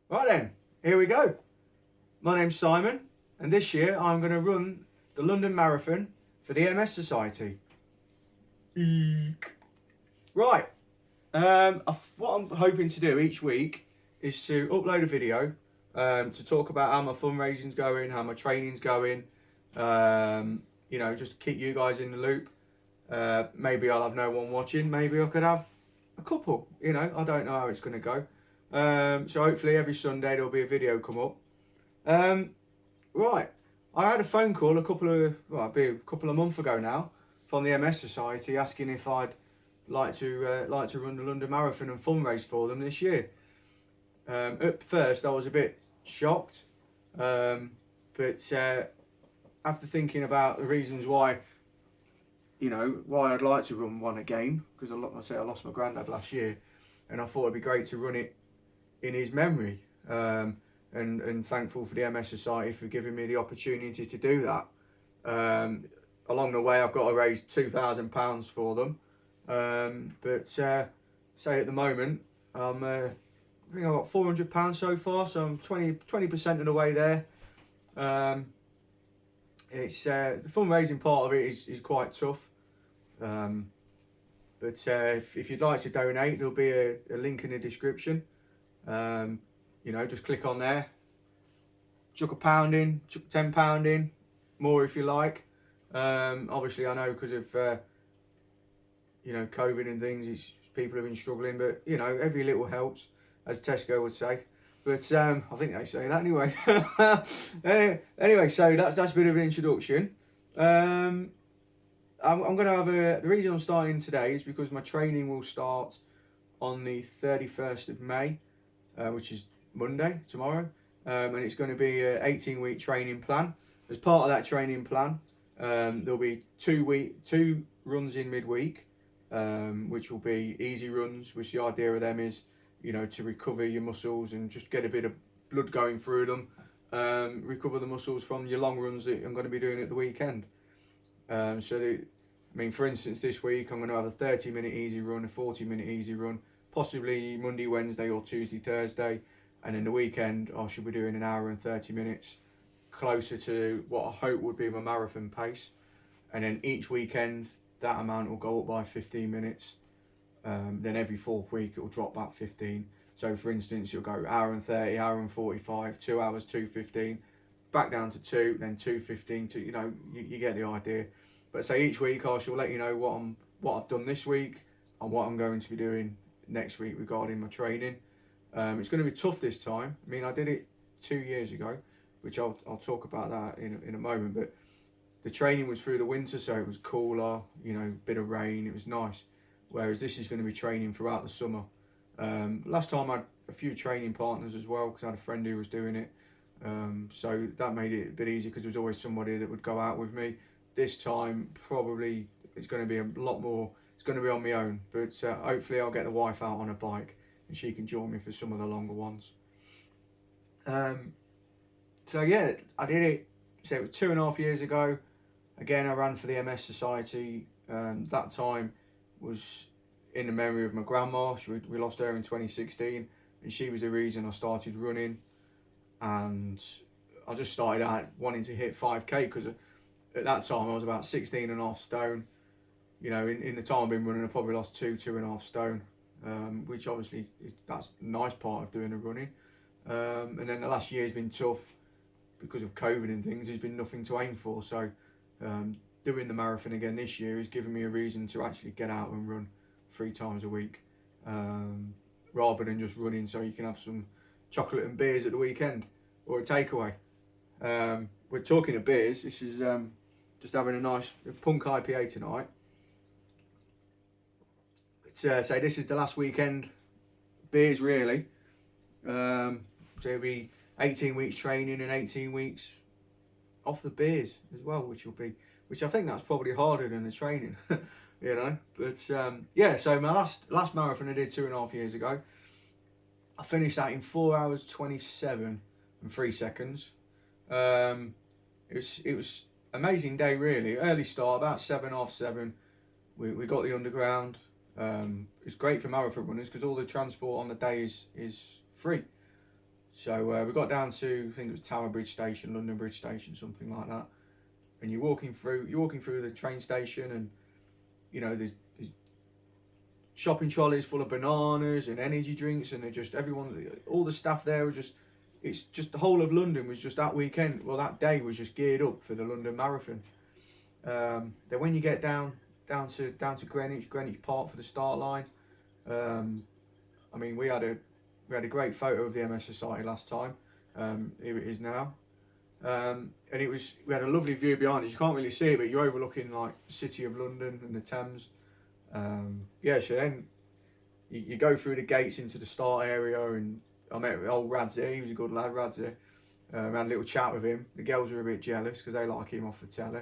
Right then, here we go. My name's Simon, and this year I'm going to run the London Marathon for the MS Society. Eek. Right, what I'm hoping to do each week is to upload a video to talk about how my fundraising's going, how my training's going, just keep you guys in the loop. Maybe I'll have no one watching, maybe I could have a couple, I don't know how it's going to go. So hopefully every Sunday there'll be a video come up. Right, I had a phone call a couple of months ago now from the MS Society asking if I'd like to run the London Marathon and fundraise for them this year. At first I was a bit shocked, but after thinking about the reasons why I'd like to run one again, because I lost my granddad last year, and I thought it'd be great to run it in his memory. And thankful for the MS Society for giving me the opportunity to do that. Along the way, I've got to raise £2,000 for them. But say at the moment, I think I've got £400 so far, so I'm 20% of the way there. It's the fundraising part of it is quite tough. But if you'd like to donate, there'll be a link in the description. Just click on there, chuck £1 in, chuck £10 in, more if you like. Obviously I know because of COVID and things, people have been struggling, but every little helps, as Tesco would say. But I think they say that anyway. Anyway, so that's a bit of an introduction. I'm going to have the reason I'm starting today is because my training will start on the 31st of May, which is Monday, tomorrow, and it's going to be an 18-week training plan. As part of that training plan, there'll be two runs in midweek, which will be easy runs, which the idea of them is, to recover your muscles and just get a bit of blood going through them, recover the muscles from your long runs that I'm going to be doing at the weekend. For instance, this week I'm going to have a 30-minute easy run, a 40-minute easy run, possibly Monday, Wednesday or Tuesday, Thursday. And in the weekend, I should be doing an hour and 30 minutes, closer to what I hope would be my marathon pace. And then each weekend, that amount will go up by 15 minutes. Then every fourth week, it will drop back 15. So for instance, you'll go hour and 30, hour and 45, 2 hours, 2:15, back down to 2, then 2:15, you get the idea. But say each week, I shall let you know what I've done this week and what I'm going to be doing next week regarding my training. It's going to be tough this time. I did it 2 years ago, which I'll talk about that in a moment. But the training was through the winter, so it was cooler, bit of rain, it was nice. Whereas this is going to be training throughout the summer. Last time I had a few training partners as well, because I had a friend who was doing it. So that made it a bit easier because there was always somebody that would go out with me. This time, probably it's going to be a lot more, it's going to be on my own. But hopefully I'll get the wife out on a bike and she can join me for some of the longer ones. So yeah, I did it. So it was 2.5 years ago. Again, I ran for the MS Society. That time was in the memory of my grandma. We lost her in 2016, and she was the reason I started running. And I just started out wanting to hit 5k because at that time I was about 16.5 stone. In the time I've been running, I probably lost 2.5 stone. Which obviously that's a nice part of doing the running. And then the last year's been tough because of COVID and things. There's been nothing to aim for, so doing the marathon again this year is giving me a reason to actually get out and run 3 times a week, rather than just running so you can have some chocolate and beers at the weekend or a takeaway. We're talking of beers. This is just having a nice punk IPA tonight. So this is the last weekend beers really. So it'll be 18 weeks training and 18 weeks off the beers as well, which I think that's probably harder than the training, But so my last marathon I did 2.5 years ago. I finished that in 4 hours 27 and 3 seconds. It was amazing day really. Early start, about 7:30. We got the underground. It's great for marathon runners because all the transport on the day is free. So we got down to, I think it was Tower Bridge Station, London Bridge Station, something like that. And you're walking through the train station, and there's shopping trolleys full of bananas and energy drinks, and all the staff there was just, it's just the whole of London was just that weekend, well that day was just geared up for the London Marathon. Then when you get down to Greenwich Park for the start line, I mean we had a great photo of the MS Society last time. Here it is now. And we had a lovely view behind us. You can't really see it, but you're overlooking like the city of London and the Thames. So then you go through the gates into the start area, and I met old Radzi. He was a good lad, Radzi. We had a little chat with him. The girls were a bit jealous because they like him off the telly.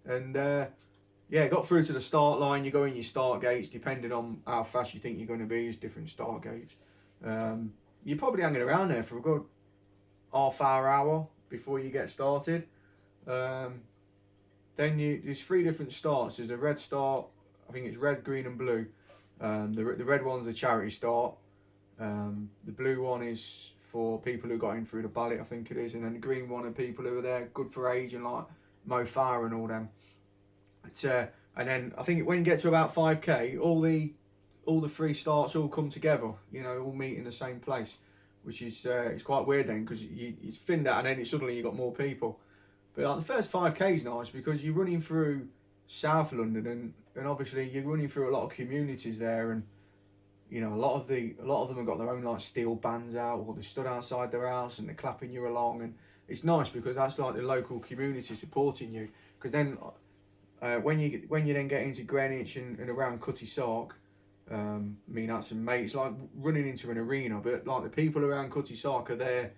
And got through to the start line. You go in your start gates, depending on how fast you think you're going to be. There's different start gates. You're probably hanging around there for a good hour before you get started. Then there's 3 different starts. There's a red start. I think it's red, green and blue. The red one's the charity start. The blue one is for people who got in through the ballot, I think it is. And then the green one are people who are there good for age, and like Mo Farah and all them. And then I think when you get to about 5k, all the 3 starts all come together, all meet in the same place, which is it's quite weird then, because it's thinned out, and then suddenly you got more people. But like the first 5k is nice because you're running through South London, and obviously you're running through a lot of communities there, and a lot of them have got their own like steel bands out, or they stood outside their house and they're clapping you along, and it's nice because that's like the local community supporting you. Because then when you then get into Greenwich and around Cutty Sark, that's amazing. It's like running into an arena, but like the people around Cutty Sark are there.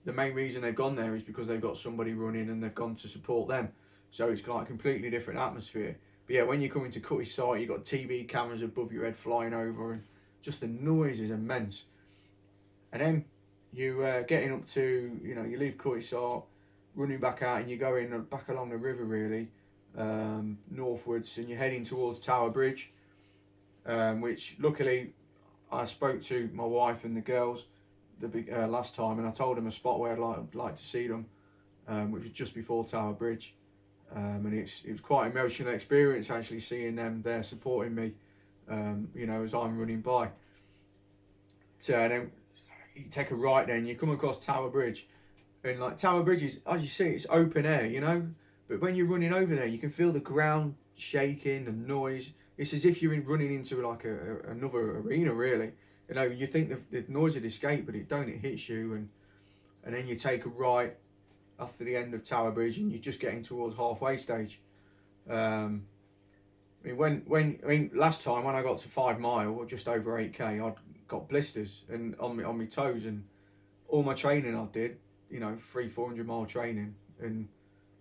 The main reason they've gone there is because they've got somebody running and they've gone to support them. So it's like a completely different atmosphere. But yeah, when you come into Cutty Sark, you've got TV cameras above your head flying over, and just the noise is immense. And then you getting up to, you leave Cutty Sark, running back out, and you're going back along the river really, northwards, and you're heading towards Tower Bridge, which luckily I spoke to my wife and the girls last time, and I told them a spot where I'd like to see them, which was just before Tower Bridge. And it was quite an emotional experience actually seeing them there supporting me, as I'm running by. So then you take a right, then you come across Tower Bridge, and like Tower Bridge is, as you see, it's open air, but when you're running over there, you can feel the ground shaking and noise. It's as if you're running into like another arena really. You think the noise would escape, but it don't. It hits you, and then you take a right after the end of Tower Bridge, and you're just getting towards halfway stage. Last time when I got to 5 mile, or just over 8k, I'd got blisters and on my toes, and all my training I did, 300-400 mile training, and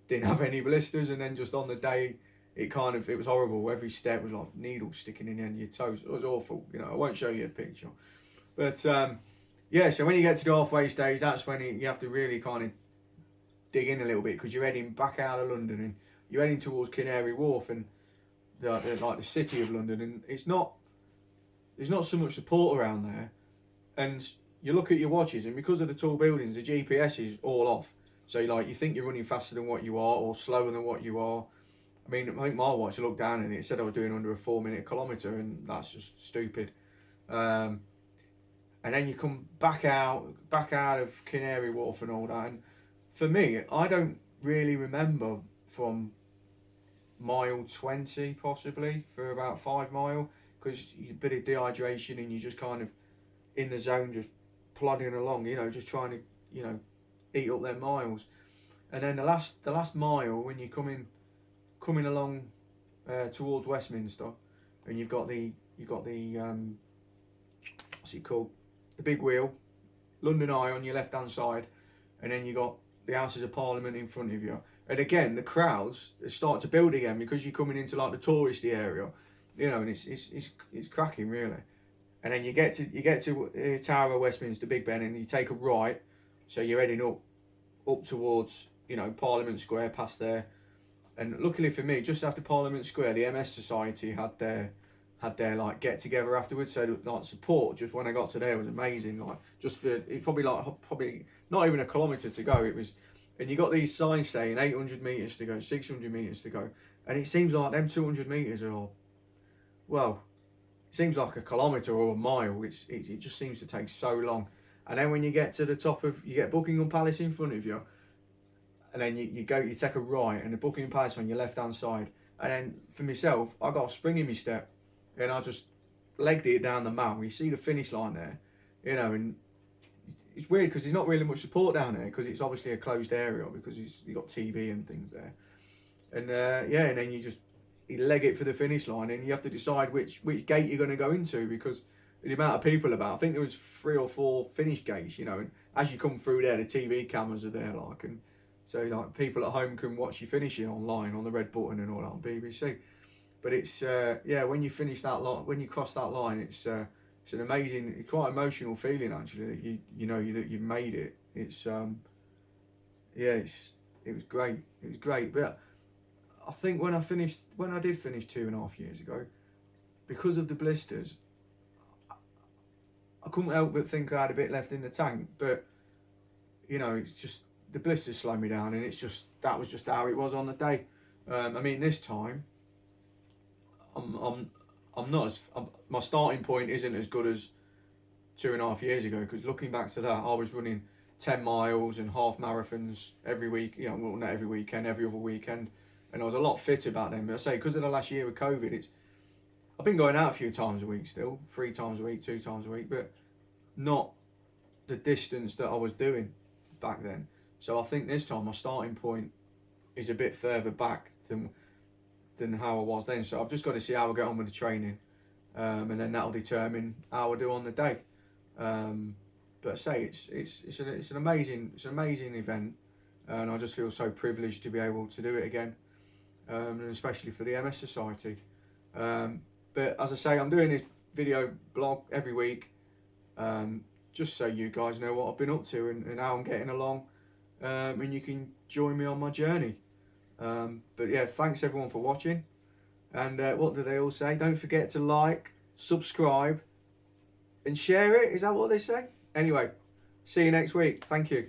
didn't have any blisters. And then just on the day, it was horrible. Every step was like needles sticking in the end of your toes. It was awful. I won't show you a picture, but so when you get to the halfway stage, that's when you have to really kind of dig in a little bit, because you're heading back out of London, and you're heading towards Canary Wharf and the city of London, and there's not so much support around there. And you look at your watches, and because of the tall buildings, the GPS is all off. So you think you're running faster than what you are, or slower than what you are. I think my watch, I looked down and it said I was doing under a 4-minute kilometre, and that's just stupid. And then you come back out of Canary Wharf and all that. And for me, I don't really remember from mile 20 possibly for about 5 mile, because a bit of dehydration and you're just kind of in the zone, just plodding along, just trying to, eat up their miles. And then the last mile, when you're coming along towards Westminster, and you've got the what's it called, the big wheel, London Eye on your left hand side, and then you got the Houses of Parliament in front of you. And again, the crowds start to build again, because you're coming into like the touristy area, and it's cracking really. And then you get to Tower of Westminster, Big Ben, and you take a right, so you're heading up towards Parliament Square, past there. And luckily for me, just after Parliament Square, the MS Society had their had their like get together afterwards. So like support just when I got to there was amazing. Like just for it's probably not even a kilometre to go. It was, and you got these signs saying 800 metres to go, 600 metres to go, and it seems like them 200 metres are, well, it seems like a kilometre or a mile. It just seems to take so long. And then when you get to the top of, you get Buckingham Palace in front of you, and then you take a right, and the Buckingham Palace on your left hand side. And then for myself, I got a spring in my step, and I just legged it down the mount. You see the finish line there, and it's weird because there's not really much support down there because it's obviously a closed area because you got TV and things there. And and then you leg it for the finish line, and you have to decide which gate you're going to go into because the amount of people about. I think there was 3 or 4 finish gates, and as you come through there, the TV cameras are there, like, and so like people at home can watch you finishing online on the red button and all that on BBC. But it's when you finish that line, when you cross that line, it's an amazing, quite emotional feeling actually that that you've made it. It was great. It was great. But I think when I did finish 2.5 years ago, because of the blisters, I couldn't help but think I had a bit left in the tank. But it's just the blisters slowed me down, and that was just how it was on the day. I mean, this time, my starting point isn't as good as 2.5 years ago because looking back to that, I was running 10 miles and half marathons every week. Well, not every weekend, every other weekend, and I was a lot fitter back then. But I say because of the last year with COVID, I've been going out a few times a week still, 3 times a week, 2 times a week, but not the distance that I was doing back then. So I think this time my starting point is a bit further back than how I was then. So I've just got to see how I get on with the training, and then that'll determine how I do on the day. But I say it's an amazing event, and I just feel so privileged to be able to do it again, and especially for the MS Society. But as I say, I'm doing this video blog every week, just so you guys know what I've been up to and how I'm getting along, and you can join me on my journey. But yeah, thanks everyone for watching, and what do they all say? Don't forget to like, subscribe and share it. Is that what they say? Anyway, see you next week. Thank you.